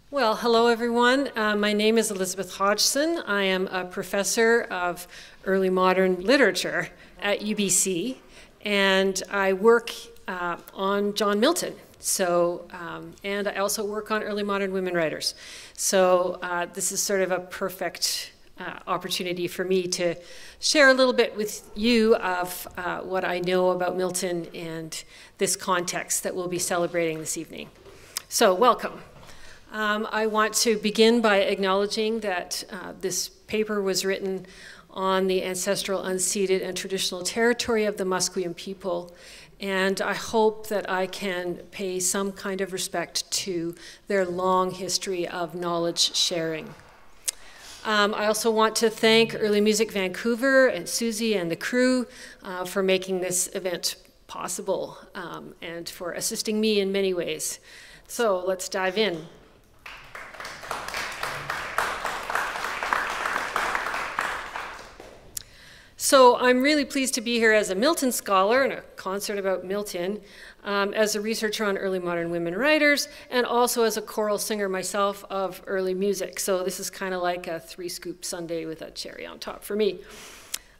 Well, hello everyone. My name is Elizabeth Hodgson. I am a professor of early modern literature at UBC, and I work on John Milton. And I also work on early modern women writers. So this is sort of a perfect opportunity for me to share a little bit with you of what I know about Milton and this context that we'll be celebrating this evening. So welcome. I want to begin by acknowledging that this paper was written on the ancestral, unceded, and traditional territory of the Musqueam people, and I hope that I can pay some kind of respect to their long history of knowledge sharing. I also want to thank Early Music Vancouver and Susie and the crew for making this event possible and for assisting me in many ways. So let's dive in. So I'm really pleased to be here as a Milton scholar in a concert about Milton, as a researcher on early modern women writers, and also as a choral singer myself of early music. So this is kind of like a three-scoop sundae with a cherry on top for me.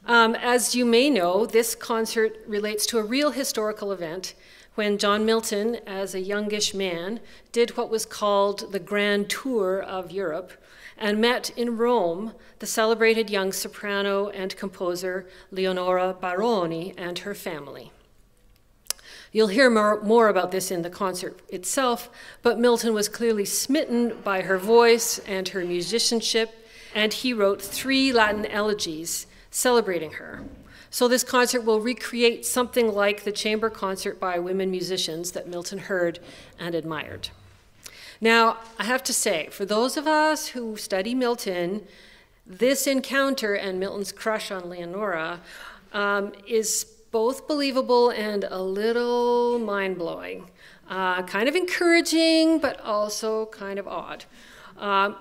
As you may know, this concert relates to a real historical event when John Milton, as a youngish man, did what was called the Grand Tour of Europe, and met in Rome the celebrated young soprano and composer Leonora Baroni and her family. You'll hear more about this in the concert itself, but Milton was clearly smitten by her voice and her musicianship, and he wrote 3 Latin elegies celebrating her. So this concert will recreate something like the chamber concert by women musicians that Milton heard and admired. Now, I have to say, for those of us who study Milton, this encounter and Milton's crush on Leonora is both believable and a little mind-blowing. Kind of encouraging, but also kind of odd.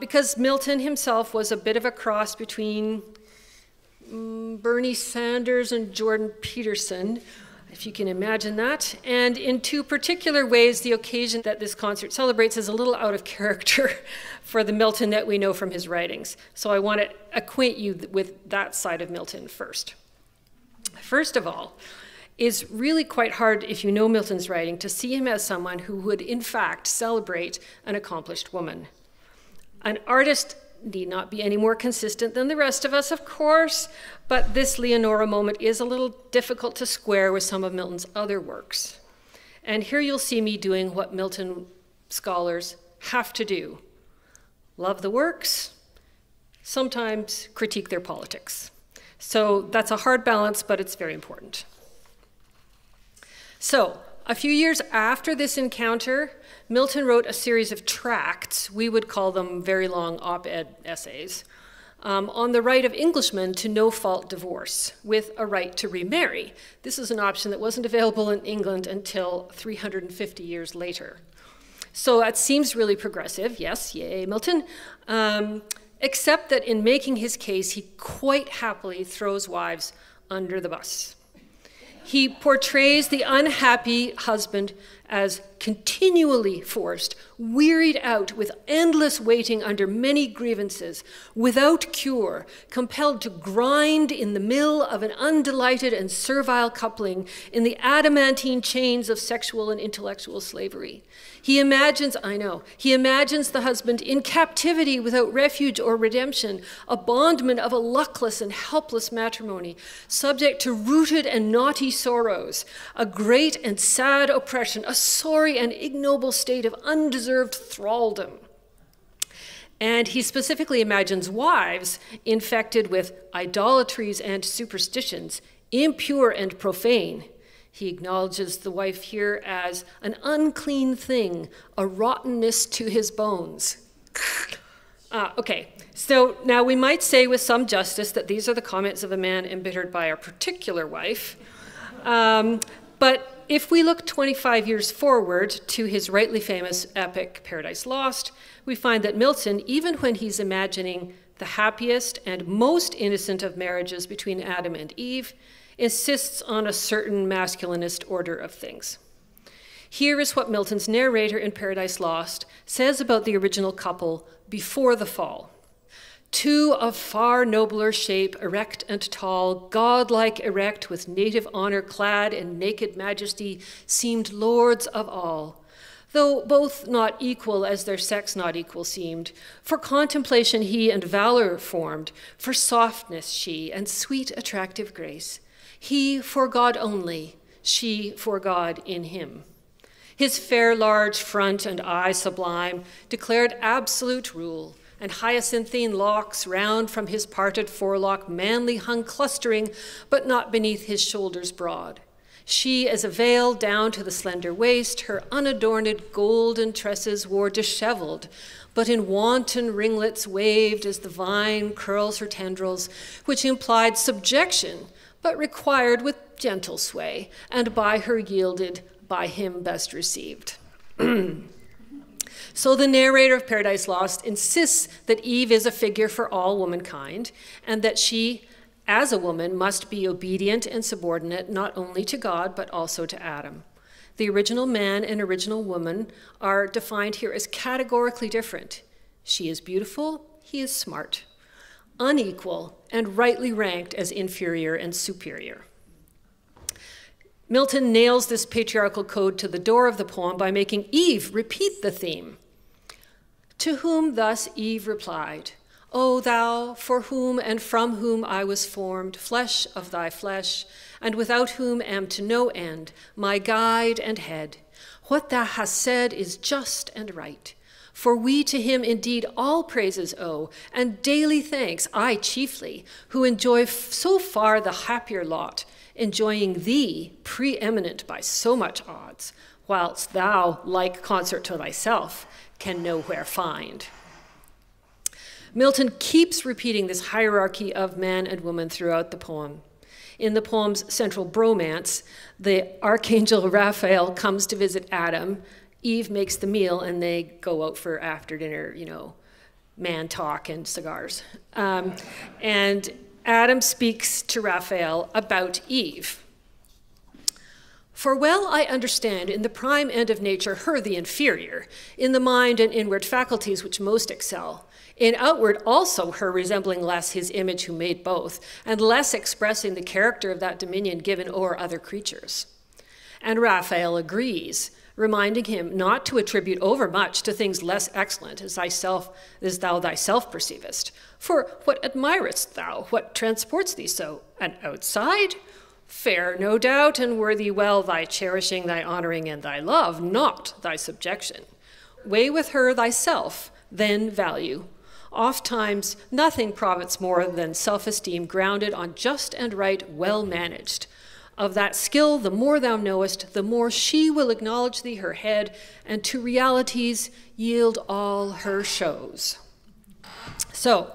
Because Milton himself was a bit of a cross between Bernie Sanders and Jordan Peterson, if you can imagine that. And in 2 particular ways, the occasion that this concert celebrates is a little out of character for the Milton that we know from his writings. So I want to acquaint you with that side of Milton first. First of all, it's really quite hard, if you know Milton's writing, to see him as someone who would in fact celebrate an accomplished woman. An artist need not be any more consistent than the rest of us, of course, but this Leonora moment is a little difficult to square with some of Milton's other works. And here you'll see me doing what Milton scholars have to do: love the works, sometimes critique their politics. So that's a hard balance, but it's very important. So, a few years after this encounter, Milton wrote a series of tracts, we would call them very long op-ed essays, on the right of Englishmen to no-fault divorce with a right to remarry. This is an option that wasn't available in England until 350 years later. So that seems really progressive, yes, yay, Milton, except that in making his case, he quite happily throws wives under the bus. He portrays the unhappy husband as continually forced, wearied out with endless waiting under many grievances, without cure, compelled to grind in the mill of an undelighted and servile coupling in the adamantine chains of sexual and intellectual slavery. He imagines the husband in captivity without refuge or redemption, a bondman of a luckless and helpless matrimony, subject to rooted and knotty sorrows, a great and sad oppression, a sorry and ignoble state of undeserved thraldom. And he specifically imagines wives infected with idolatries and superstitions, impure and profane. He acknowledges the wife here as an unclean thing, a rottenness to his bones. Okay, so now we might say with some justice that these are the comments of a man embittered by a particular wife. But if we look 25 years forward to his rightly famous epic Paradise Lost, we find that Milton, even when he's imagining the happiest and most innocent of marriages between Adam and Eve, insists on a certain masculinist order of things. Here is what Milton's narrator in Paradise Lost says about the original couple before the fall. Two of far nobler shape, erect and tall, godlike erect, with native honor clad in naked majesty, seemed lords of all, though both not equal as their sex not equal seemed. For contemplation he and valor formed, for softness she, and sweet attractive grace. He for God only, she for God in him. His fair large front and eye sublime declared absolute rule, and hyacinthine locks round from his parted forelock manly hung clustering, but not beneath his shoulders broad. She as a veil down to the slender waist, her unadorned golden tresses wore disheveled, but in wanton ringlets waved as the vine curls her tendrils, which implied subjection, but required with gentle sway, and by her yielded, by him best received. So the narrator of Paradise Lost insists that Eve is a figure for all womankind, and that she, as a woman, must be obedient and subordinate not only to God, but also to Adam. The original man and original woman are defined here as categorically different. She is beautiful, he is smart, unequal, and rightly ranked as inferior and superior. Milton nails this patriarchal code to the door of the poem by making Eve repeat the theme. To whom thus Eve replied, O thou, for whom and from whom I was formed, flesh of thy flesh, and without whom am to no end, my guide and head, what thou hast said is just and right. For we to him indeed all praises owe, and daily thanks, I chiefly, who enjoy so far the happier lot, enjoying thee preeminent by so much odds, whilst thou, like consort to thyself, can nowhere find. Milton keeps repeating this hierarchy of man and woman throughout the poem. In the poem's central bromance, the archangel Raphael comes to visit Adam, Eve makes the meal, and they go out for after dinner, man talk and cigars. And Adam speaks to Raphael about Eve. For well I understand in the prime end of nature her the inferior, in the mind and inward faculties which most excel, in outward also her resembling less his image who made both, and less expressing the character of that dominion given o'er other creatures. And Raphael agrees, reminding him not to attribute overmuch to things less excellent as thou thyself perceivest. For what admirest thou, what transports thee so? An outside? Fair, no doubt, and worthy well thy cherishing, thy honoring, and thy love, not thy subjection. Weigh with her thyself, then value. Ofttimes nothing profits more than self-esteem grounded on just and right, well managed. Of that skill, the more thou knowest, the more she will acknowledge thee her head, and to realities yield all her shows. So,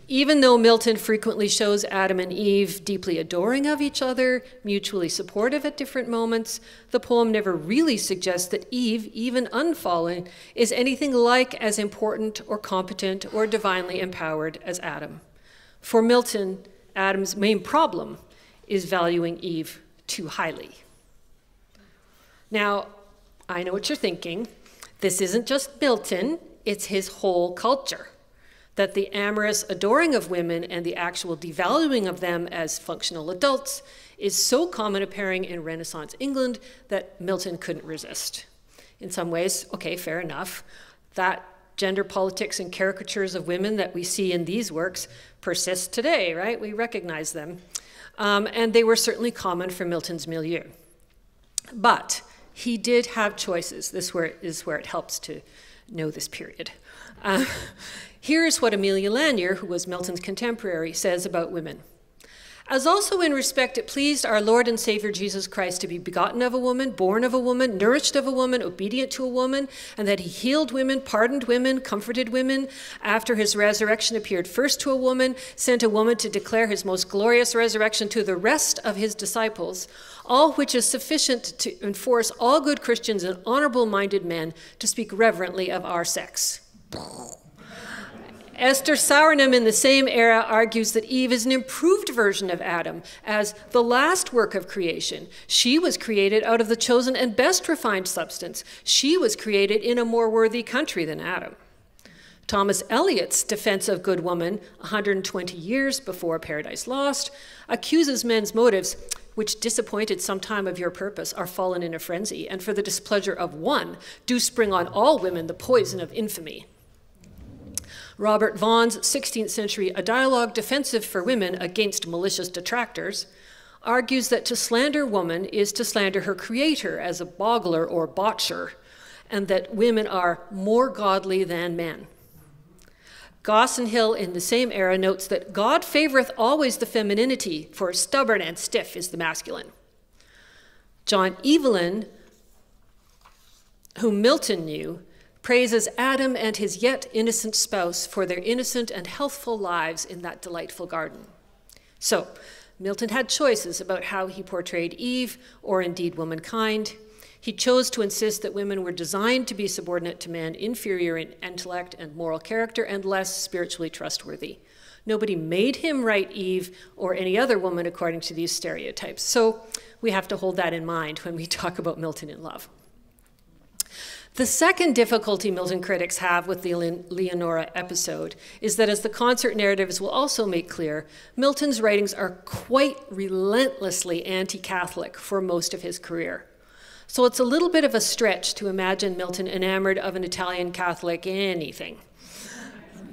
even though Milton frequently shows Adam and Eve deeply adoring of each other, mutually supportive at different moments, the poem never really suggests that Eve, even unfallen, is anything like as important or competent or divinely empowered as Adam. For Milton, Adam's main problem is valuing Eve too highly. Now, I know what you're thinking. This isn't just Milton, it's his whole culture. That the amorous adoring of women and the actual devaluing of them as functional adults is so common a pairing in Renaissance England that Milton couldn't resist. In some ways, okay, fair enough. That gender politics and caricatures of women that we see in these works persist today, right? We recognize them. And they were certainly common for Milton's milieu. But he did have choices. This is where it helps to know this period. Here's what Amelia Lanier, who was Milton's contemporary, says about women. As also in respect it pleased our Lord and Savior Jesus Christ to be begotten of a woman, born of a woman, nourished of a woman, obedient to a woman, and that he healed women, pardoned women, comforted women, after his resurrection appeared first to a woman, sent a woman to declare his most glorious resurrection to the rest of his disciples, all which is sufficient to enforce all good Christians and honorable-minded men to speak reverently of our sex. Esther Sauernem in the same era argues that Eve is an improved version of Adam as the last work of creation. She was created out of the chosen and best refined substance. She was created in a more worthy country than Adam. Thomas Eliot's defense of good woman, 120 years before Paradise Lost, accuses men's motives, which disappointed some time of your purpose, are fallen in a frenzy, and for the displeasure of one, do spring on all women the poison of infamy. Robert Vaughan's 16th century A Dialogue Defensive for Women Against Malicious Detractors argues that to slander woman is to slander her creator as a boggler or botcher, and that women are more godly than men. Goss and Hill in the same era notes that God favoreth always the femininity, for stubborn and stiff is the masculine. John Evelyn, whom Milton knew, praises Adam and his yet innocent spouse for their innocent and healthful lives in that delightful garden. So, Milton had choices about how he portrayed Eve, or indeed womankind. He chose to insist that women were designed to be subordinate to men, inferior in intellect and moral character, and less spiritually trustworthy. Nobody made him write Eve or any other woman according to these stereotypes. So we have to hold that in mind when we talk about Milton in love. The second difficulty Milton critics have with the Leonora episode is that, as the concert narratives will also make clear, Milton's writings are quite relentlessly anti-Catholic for most of his career. So it's a little bit of a stretch to imagine Milton enamored of an Italian Catholic anything.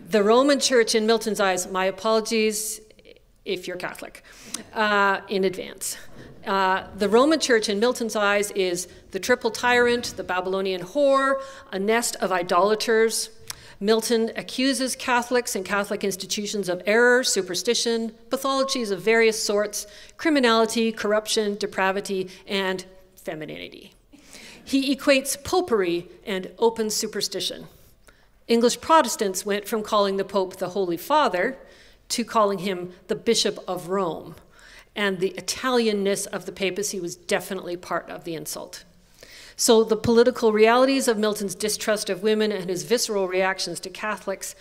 The Roman Church, in Milton's eyes, my apologies if you're Catholic, in advance. The Roman Church, in Milton's eyes, is the triple tyrant, the Babylonian whore, a nest of idolaters. Milton accuses Catholics and Catholic institutions of error, superstition, pathologies of various sorts, criminality, corruption, depravity, and femininity. He equates popery and open superstition. English Protestants went from calling the Pope the Holy Father to calling him the Bishop of Rome. And the Italianness of the papacy was definitely part of the insult. So the political realities of Milton's distrust of women and his visceral reactions to Catholics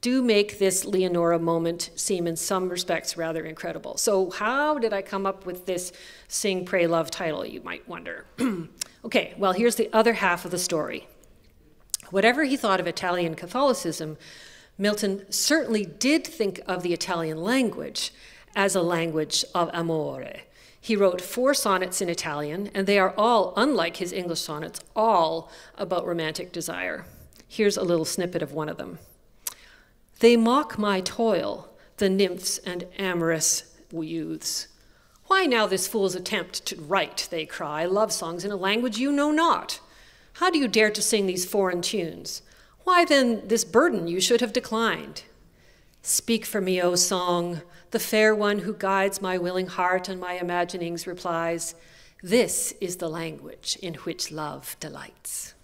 do make this Leonora moment seem in some respects rather incredible. So how did I come up with this Sing, Pray, Love title, you might wonder? Okay, well, here's the other half of the story. Whatever he thought of Italian Catholicism, Milton certainly did think of the Italian language as a language of amore. He wrote 4 sonnets in Italian, and they are all, unlike his English sonnets, all about romantic desire. Here's a little snippet of one of them. They mock my toil, the nymphs and amorous youths. Why now this fool's attempt to write, they cry, love songs in a language you know not? How do you dare to sing these foreign tunes? Why then this burden you should have declined? Speak for me, O song, the fair one who guides my willing heart and my imaginings replies, this is the language in which love delights.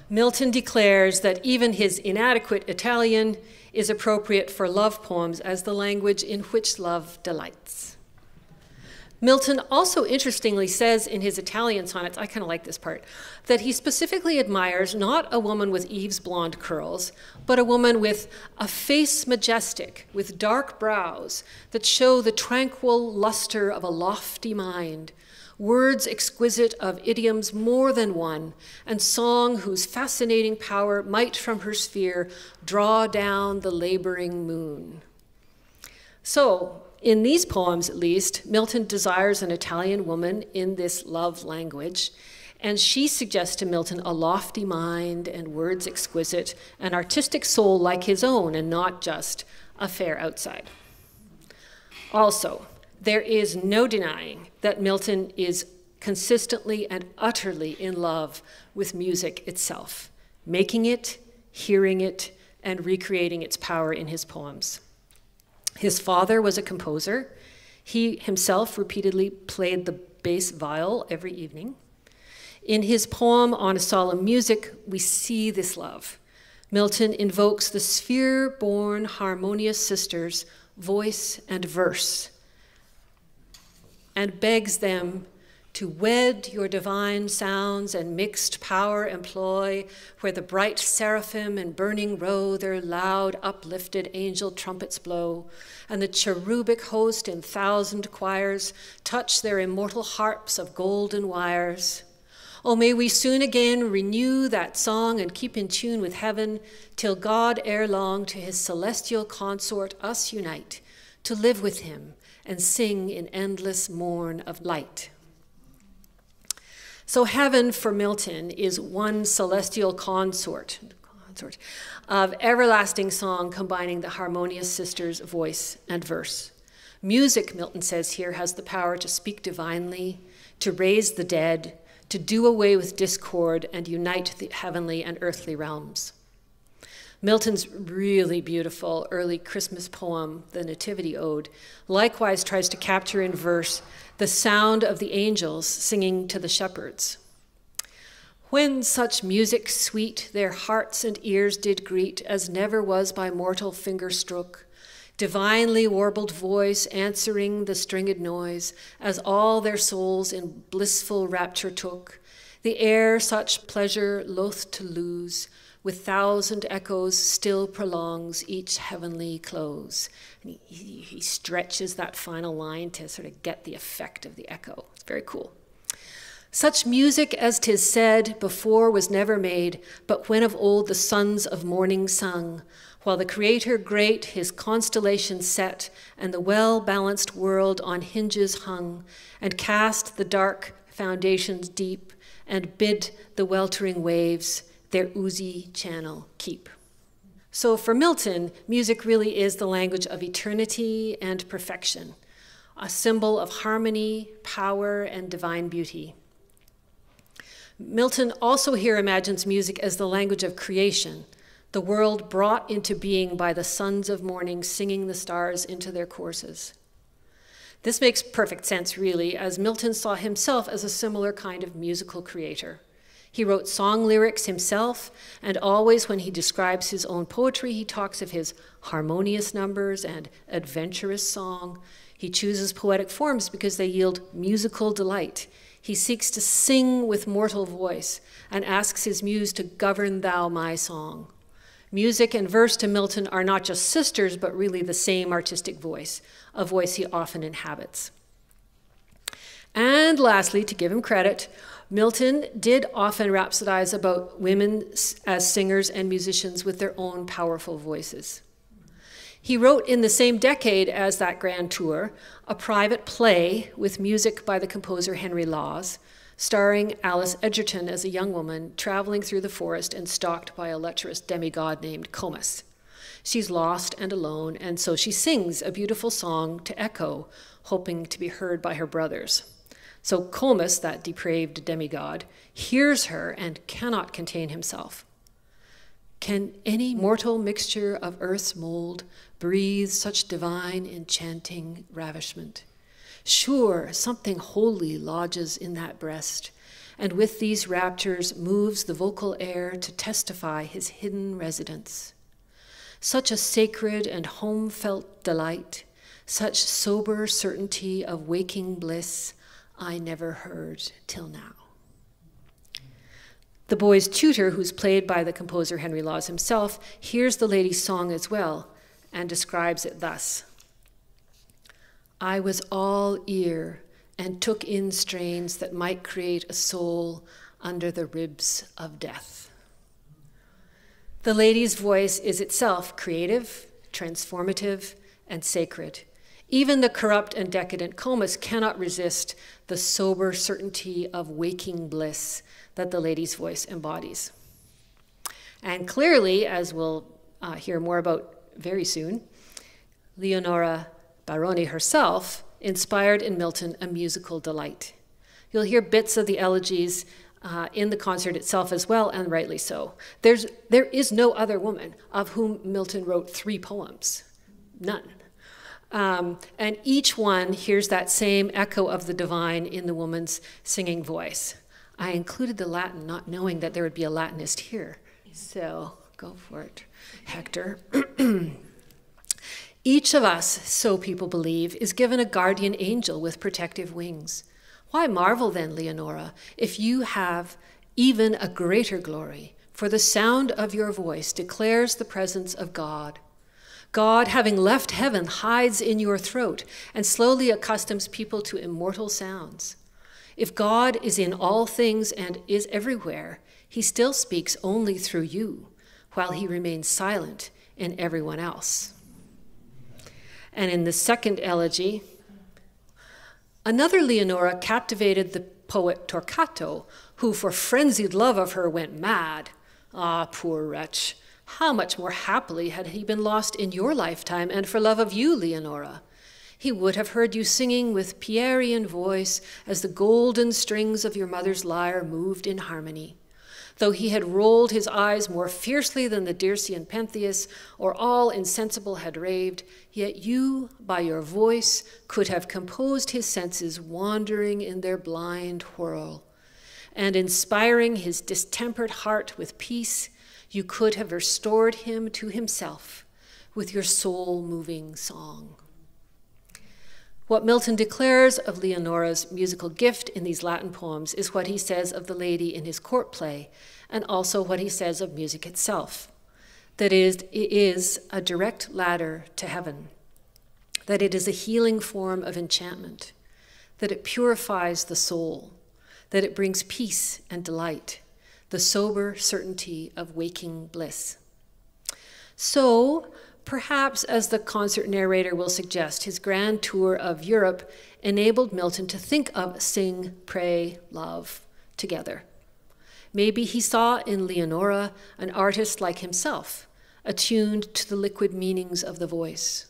Milton declares that even his inadequate Italian is appropriate for love poems as the language in which love delights. Milton also interestingly says in his Italian sonnets, I kind of like this part, that he specifically admires not a woman with Eve's blonde curls, but a woman with a face majestic, with dark brows that show the tranquil luster of a lofty mind, words exquisite of idioms more than one, and song whose fascinating power might from her sphere draw down the laboring moon. So, in these poems, at least, Milton desires an Italian woman in this love language, and she suggests to Milton a lofty mind and words exquisite, an artistic soul like his own, and not just a fair outside. Also, there is no denying that Milton is consistently and utterly in love with music itself, making it, hearing it, and recreating its power in his poems. His father was a composer. He himself repeatedly played the bass viol every evening. In his poem On a Solemn Music, we see this love. Milton invokes the sphere-born harmonious sisters, voice and verse, and begs them to wed your divine sounds and mixed power employ, where the bright seraphim in burning row their loud uplifted angel trumpets blow, and the cherubic host in thousand choirs touch their immortal harps of golden wires. Oh, may we soon again renew that song and keep in tune with heaven, till God ere long to his celestial consort us unite, to live with him and sing in endless morn of light. So heaven for Milton is one celestial consort of everlasting song combining the harmonious sisters' voice and verse. Music, Milton says here, has the power to speak divinely, to raise the dead, to do away with discord and unite the heavenly and earthly realms. Milton's really beautiful early Christmas poem, the Nativity Ode, likewise tries to capture in verse the sound of the angels singing to the shepherds. When such music sweet their hearts and ears did greet, as never was by mortal finger strook, divinely warbled voice answering the stringed noise, as all their souls in blissful rapture took, the air such pleasure loath to lose, with thousand echoes still prolongs each heavenly close. And he stretches that final line to sort of get the effect of the echo. It's very cool. Such music as 'tis said before was never made, but when of old the sons of morning sung, while the Creator great his constellations set, and the well-balanced world on hinges hung, and cast the dark foundations deep, and bid the weltering waves their oozy channel keep. So for Milton, music really is the language of eternity and perfection, a symbol of harmony, power, and divine beauty. Milton also here imagines music as the language of creation, the world brought into being by the sons of morning singing the stars into their courses. This makes perfect sense, really, as Milton saw himself as a similar kind of musical creator. He wrote song lyrics himself, and always when he describes his own poetry, he talks of his harmonious numbers and adventurous song. He chooses poetic forms because they yield musical delight. He seeks to sing with mortal voice and asks his muse to govern thou my song. Music and verse to Milton are not just sisters, but really the same artistic voice, a voice he often inhabits. And lastly, to give him credit, Milton did often rhapsodize about women as singers and musicians with their own powerful voices. He wrote in the same decade as that grand tour a private play with music by the composer Henry Lawes, starring Alice Edgerton as a young woman traveling through the forest and stalked by a lecherous demigod named Comus. She's lost and alone, and so she sings a beautiful song to Echo, hoping to be heard by her brothers. So Comus, that depraved demigod, hears her and cannot contain himself. Can any mortal mixture of earth's mold breathe such divine enchanting ravishment? Sure, something holy lodges in that breast, and with these raptures moves the vocal air to testify his hidden residence. Such a sacred and home-felt delight, such sober certainty of waking bliss, I never heard till now. The boy's tutor, who's played by the composer Henry Lawes himself, hears the lady's song as well and describes it thus. I was all ear and took in strains that might create a soul under the ribs of death. The lady's voice is itself creative, transformative, and sacred. Even the corrupt and decadent Comus cannot resist the sober certainty of waking bliss that the lady's voice embodies. And clearly, as we'll hear more about very soon, Leonora Baroni herself inspired in Milton a musical delight. You'll hear bits of the elegies in the concert itself as well, and rightly so. There is no other woman of whom Milton wrote 3 poems, none. And each one hears that same echo of the divine in the woman's singing voice. I included the Latin, not knowing that there would be a Latinist here. So go for it, Hector. Each of us, so people believe, is given a guardian angel with protective wings. Why marvel then, Leonora, if you have even a greater glory? For the sound of your voice declares the presence of God. God, having left heaven, hides in your throat and slowly accustoms people to immortal sounds. If God is in all things and is everywhere, he still speaks only through you, while he remains silent in everyone else. And in the second elegy, another Leonora captivated the poet Torquato, who for frenzied love of her went mad. Ah, poor wretch, how much more happily had he been lost in your lifetime and for love of you, Leonora. He would have heard you singing with Pierian voice as the golden strings of your mother's lyre moved in harmony. Though he had rolled his eyes more fiercely than the Dircean Pentheus, or all insensible had raved, yet you, by your voice, could have composed his senses wandering in their blind whirl. And inspiring his distempered heart with peace, you could have restored him to himself with your soul-moving song. What Milton declares of Leonora's musical gift in these Latin poems is what he says of the lady in his court play, and also what he says of music itself, that it is a direct ladder to heaven, that it is a healing form of enchantment, that it purifies the soul, that it brings peace and delight, the sober certainty of waking bliss. So, perhaps, as the concert narrator will suggest, his grand tour of Europe enabled Milton to think of sing, pray, love together. Maybe he saw in Leonora an artist like himself, attuned to the liquid meanings of the voice.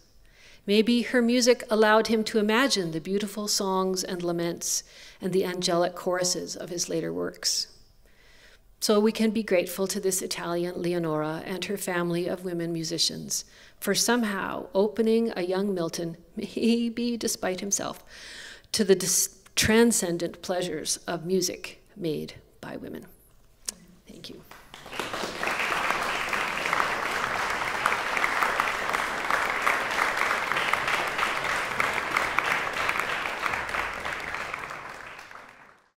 Maybe her music allowed him to imagine the beautiful songs and laments and the angelic choruses of his later works. So we can be grateful to this Italian Leonora and her family of women musicians for somehow opening a young Milton, maybe despite himself, to the transcendent pleasures of music made by women. Thank you.